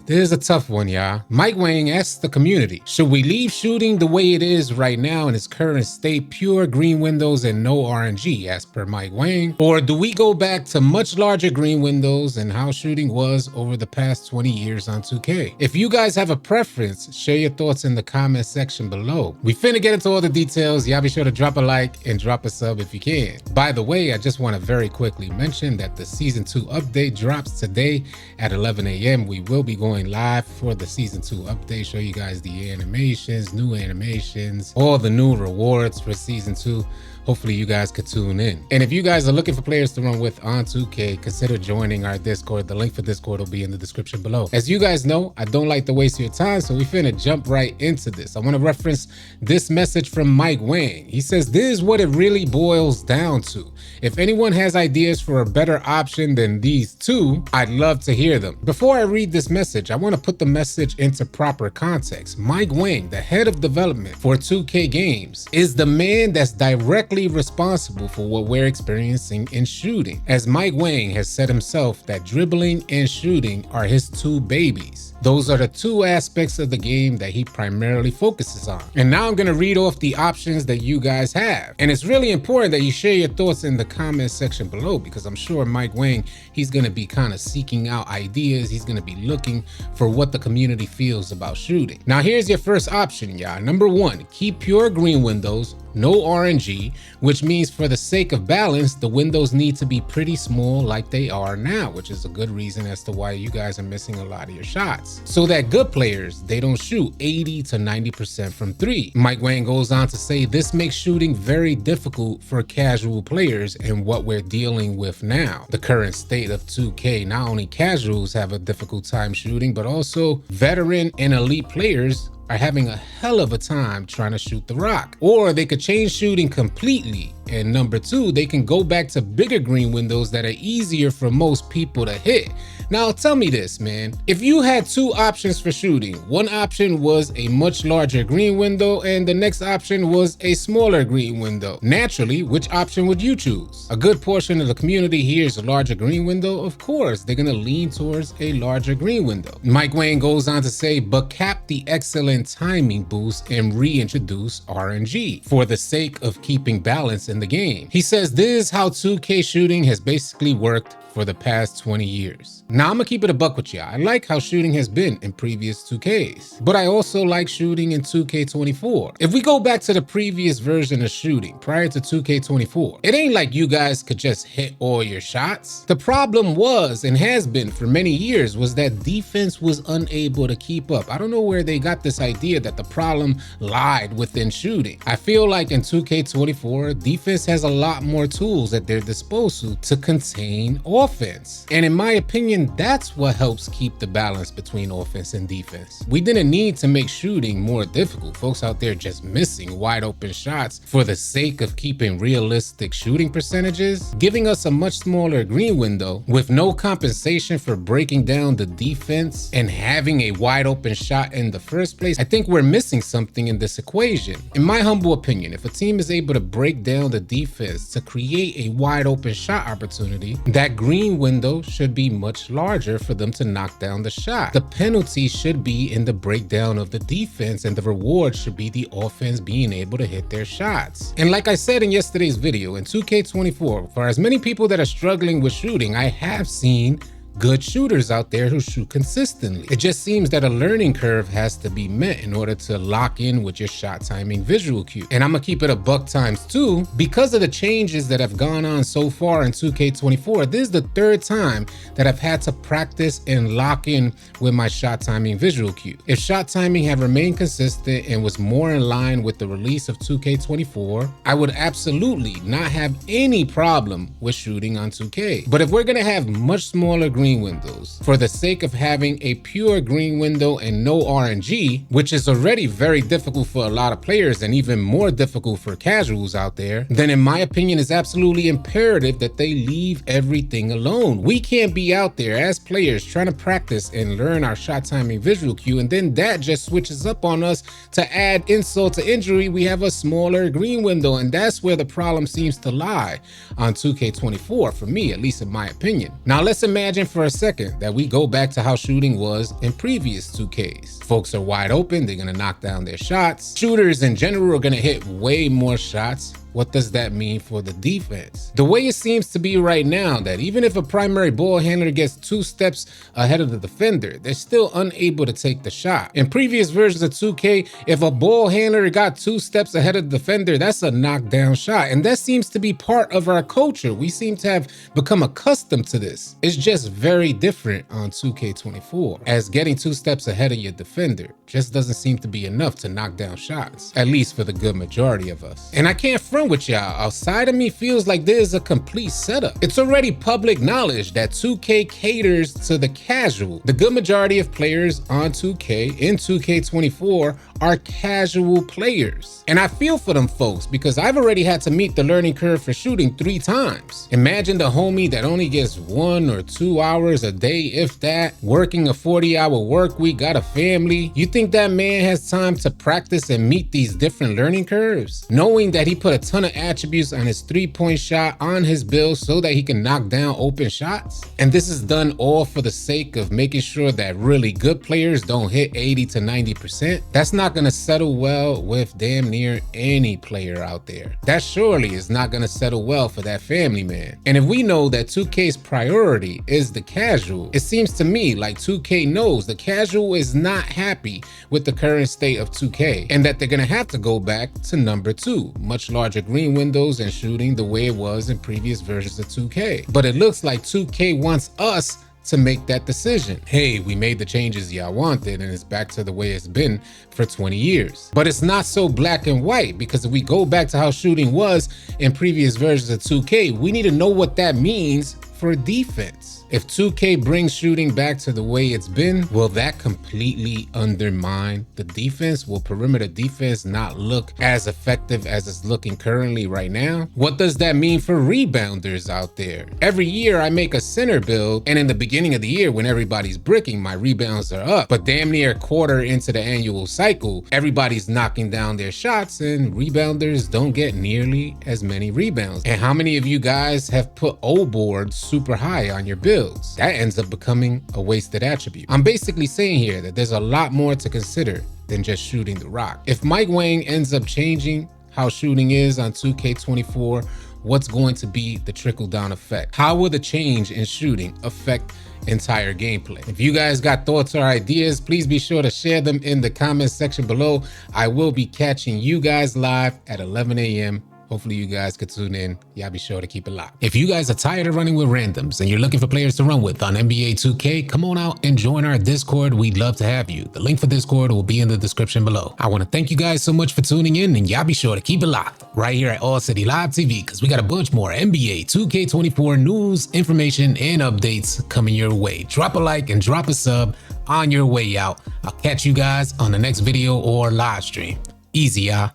This is a tough one, y'all. Mike Wang asks the community, should we leave shooting the way it is right now in its current state, pure green windows and no RNG, as per Mike Wang? Or do we go back to much larger green windows and how shooting was over the past 20 years on 2K? If you guys have a preference, share your thoughts in the comment section below. We finna get into all the details. Y'all be sure to drop a like and drop a sub if you can. By the way, I just want to very quickly mention that the Season 2 update drops today at 11 a.m. We will be going live for the Season 2 update, show you guys the animations, new animations, all the new rewards for Season 2. Hopefully you guys could tune in. And if you guys are looking for players to run with on 2K, consider joining our Discord. The link for Discord will be in the description below. As you guys know, I don't like to waste your time, so we finna jump right into this. I want to reference this message from Mike Wang. He says, this is what it really boils down to. If anyone has ideas for a better option than these two, I'd love to hear them. Before I read this message, I want to put the message into proper context. Mike Wang, the head of development for 2K Games, is the man that's directly responsible for what we're experiencing in shooting. As Mike Wang has said himself, that dribbling and shooting are his two babies. Those are the two aspects of the game that he primarily focuses on. And now I'm going to read off the options that you guys have. And it's really important that you share your thoughts in the comment section below, because I'm sure Mike Wang, he's going to be kind of seeking out ideas. He's going to be looking for what the community feels about shooting. Now here's your first option, y'all. Number one, keep pure green windows, no RNG, which means for the sake of balance, the windows need to be pretty small like they are now, which is a good reason as to why you guys are missing a lot of your shots. So that good players, they don't shoot 80 to 90% from three. Mike Wang goes on to say this makes shooting very difficult for casual players and what we're dealing with now. The current state of 2K, not only casuals have a difficult time shooting, but also veteran and elite players are having a hell of a time trying to shoot the rock. Or they could change shooting completely. And number two, they can go back to bigger green windows that are easier for most people to hit. Now tell me this, man. If you had two options for shooting, one option was a much larger green window and the next option was a smaller green window. Naturally, which option would you choose? A good portion of the community hears a larger green window. Of course, they're gonna lean towards a larger green window. Mike Wang goes on to say, but cap the excellent timing boost and reintroduce RNG for the sake of keeping balance in the game. He says this is how 2K shooting has basically worked for the past 20 years. Now I'm gonna keep it a buck with you. I like how shooting has been in previous 2Ks, but I also like shooting in 2K24. If we go back to the previous version of shooting prior to 2K24, it ain't like you guys could just hit all your shots. The problem was, and has been for many years, was that defense was unable to keep up. I don't know where they got this idea that the problem lied within shooting. I feel like in 2K24, defense has a lot more tools at their disposal to contain offense. And in my opinion, that's what helps keep the balance between offense and defense. We didn't need to make shooting more difficult. Folks out there just missing wide open shots for the sake of keeping realistic shooting percentages, giving us a much smaller green window with no compensation for breaking down the defense and having a wide open shot in the first place. I think we're missing something in this equation. In my humble opinion, if a team is able to break down the defense to create a wide open shot opportunity, that green window should be much larger for them to knock down the shot. The penalty should be in the breakdown of the defense and the reward should be the offense being able to hit their shots. And like I said in yesterday's video, in 2K24, for as many people that are struggling with shooting, I have seen good shooters out there who shoot consistently. It just seems that a learning curve has to be met in order to lock in with your shot timing visual cue. And I'm gonna keep it a buck times two. Because of the changes that have gone on so far in 2K24, this is the third time that I've had to practice and lock in with my shot timing visual cue. If shot timing had remained consistent and was more in line with the release of 2K24, I would absolutely not have any problem with shooting on 2K. But if we're gonna have much smaller green windows for the sake of having a pure green window and no RNG, which is already very difficult for a lot of players and even more difficult for casuals out there, then in my opinion it's absolutely imperative that they leave everything alone. We can't be out there as players trying to practice and learn our shot timing visual cue and then that just switches up on us. To add insult to injury, we have a smaller green window, and that's where the problem seems to lie on 2K24 for me, at least in my opinion. Now let's imagine for a second that we go back to how shooting was in previous 2Ks. Folks are wide open, they're gonna knock down their shots. Shooters in general are gonna hit way more shots. What does that mean for the defense? The way it seems to be right now, that even if a primary ball handler gets 2 steps ahead of the defender, they're still unable to take the shot. In previous versions of 2K, if a ball handler got 2 steps ahead of the defender, that's a knockdown shot. And that seems to be part of our culture. We seem to have become accustomed to this. It's just very different on 2K24, as getting 2 steps ahead of your defender just doesn't seem to be enough to knock down shots, at least for the good majority of us. And I can't front with y'all, outside of me feels like there's a complete setup. It's already public knowledge that 2K caters to the casual. The good majority of players on 2K in 2K24 are casual players. And I feel for them folks because I've already had to meet the learning curve for shooting 3 times. Imagine the homie that only gets 1 or 2 hours a day, if that, working a 40-hour work week, got a family. You think that man has time to practice and meet these different learning curves? Knowing that he put a ton of attributes on his 3-point shot on his build so that he can knock down open shots? And this is done all for the sake of making sure that really good players don't hit 80 to 90%. That's not gonna settle well with damn near any player out there. That surely is not gonna settle well for that family man. And if we know that 2K's priority is the casual, it seems to me like 2K knows the casual is not happy with the current state of 2K, and that they're gonna have to go back to number 2, much larger green windows and shooting the way it was in previous versions of 2K. But it looks like 2K wants us to make that decision. Hey, we made the changes y'all wanted and it's back to the way it's been for 20 years. But it's not so black and white, because if we go back to how shooting was in previous versions of 2K, we need to know what that means for defense. If 2K brings shooting back to the way it's been, will that completely undermine the defense? Will perimeter defense not look as effective as it's looking currently right now? What does that mean for rebounders out there? Every year I make a center build, and in the beginning of the year when everybody's bricking, my rebounds are up. But damn near a quarter into the annual cycle, everybody's knocking down their shots and rebounders don't get nearly as many rebounds. And how many of you guys have put O boards super high on your builds? That ends up becoming a wasted attribute. I'm basically saying here that there's a lot more to consider than just shooting the rock. If Mike Wang ends up changing how shooting is on 2K24, what's going to be the trickle-down effect? How will the change in shooting affect entire gameplay? If you guys got thoughts or ideas, please be sure to share them in the comments section below. I will be catching you guys live at 11 a.m. Hopefully you guys could tune in. Y'all be sure to keep it locked. If you guys are tired of running with randoms and you're looking for players to run with on NBA 2K, come on out and join our Discord. We'd love to have you. The link for Discord will be in the description below. I want to thank you guys so much for tuning in, and y'all be sure to keep it locked right here at AllCity Live TV, because we got a bunch more NBA 2K24 news, information, and updates coming your way. Drop a like and drop a sub on your way out. I'll catch you guys on the next video or live stream. Easy, y'all.